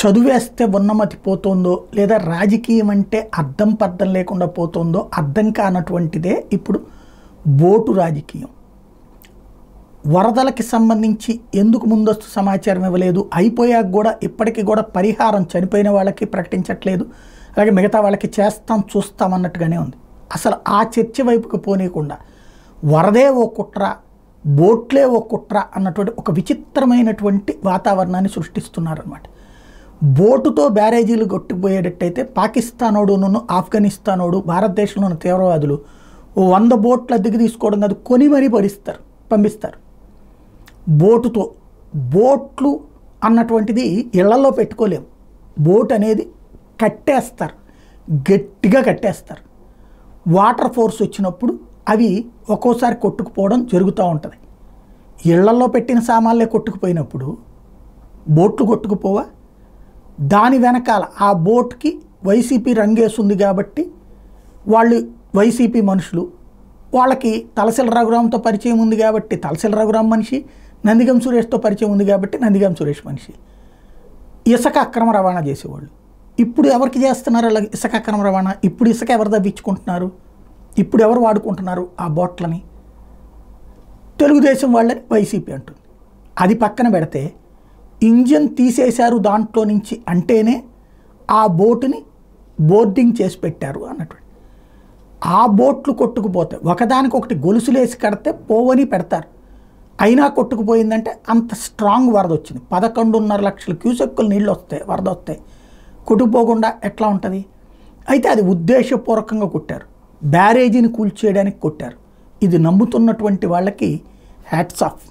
చదువేస్తే ఉన్నమతి పోతుందో లేదా రాజకీయం అంటే అర్థం పర్థం లేకుండా పోతుందో అర్థం కానటువంటిదే ఇప్పుడు బోటు రాజకీయం. వరదలకి సంబంధించి ఎందుకు ముందస్తు సమాచారం ఇవ్వలేదు, అయిపోయాక కూడా ఇప్పటికీ కూడా పరిహారం చనిపోయిన వాళ్ళకి ప్రకటించట్లేదు, అలాగే మిగతా వాళ్ళకి చేస్తాం చూస్తాం అన్నట్టుగానే ఉంది. అసలు ఆ చర్చ వైపుకి పోనీయకుండా వరదే ఓ కుట్ర, బోట్లే ఓ కుట్ర అన్నటువంటి ఒక విచిత్రమైనటువంటి వాతావరణాన్ని సృష్టిస్తున్నారన్నమాట. బోటుతో బ్యారేజీలు కొట్టుకుపోయేటట్టయితే పాకిస్తానోడును ఆఫ్ఘనిస్తానోడు భారతదేశంలోని తీవ్రవాదులు 100 బోట్ల దిగి తీసుకోవడం కాదు, కొని మరీ పంపిస్తారు. బోట్లు అన్నటువంటిది ఇళ్లలో పెట్టుకోలేము. బోట్ అనేది కట్టేస్తారు, గట్టిగా కట్టేస్తారు. వాటర్ ఫోర్స్ వచ్చినప్పుడు అవి ఒక్కోసారి కొట్టుకుపోవడం జరుగుతూ ఉంటుంది. ఇళ్లలో పెట్టిన సామాన్లే కొట్టుకుపోయినప్పుడు బోట్లు కొట్టుకుపోవా? దాని వెనకాల ఆ బోట్కి వైసీపీ రంగేస్తుంది కాబట్టి వాళ్ళు వైసీపీ మనుషులు, వాళ్ళకి తలసిల రఘురామ్తో పరిచయం ఉంది కాబట్టి తలసిల రఘురామ్ మనిషి, నందిగం సురేష్తో పరిచయం ఉంది కాబట్టి నందిగం సురేష్ మనిషి. ఇసుక అక్రమ రవాణా చేసేవాళ్ళు ఇప్పుడు ఎవరికి చేస్తున్నారు అలా ఇసుక అక్రమ రవాణా? ఇప్పుడు ఇసుక ఎవరు తవ్వించుకుంటున్నారు? ఇప్పుడు ఎవరు వాడుకుంటున్నారు ఆ బోట్లని? తెలుగుదేశం వాళ్ళని వైసీపీ అంటుంది. అది పక్కన పెడితే ఇంజన్ తీసేశారు దాంట్లో నుంచి అంటేనే ఆ బోటుని బోర్డింగ్ చేసి పెట్టారు అన్నటువంటి. ఆ బోట్లు కొట్టుకుపోతాయి, ఒకదానికొకటి గొలుసులేసి కడితే పోవని పెడతారు, అయినా కొట్టుకుపోయిందంటే అంత స్ట్రాంగ్ వరద వచ్చింది. 11.5 లక్షల క్యూసెక్కులు నీళ్ళు వస్తాయి, వరద వస్తాయి, కొట్టుకుపోకుండా ఎట్లా ఉంటుంది? అయితే అది ఉద్దేశపూర్వకంగా కొట్టారు, బ్యారేజీని కూల్చేయడానికి కొట్టారు. ఇది నమ్ముతున్నటువంటి వాళ్ళకి హ్యాట్స్ ఆఫ్.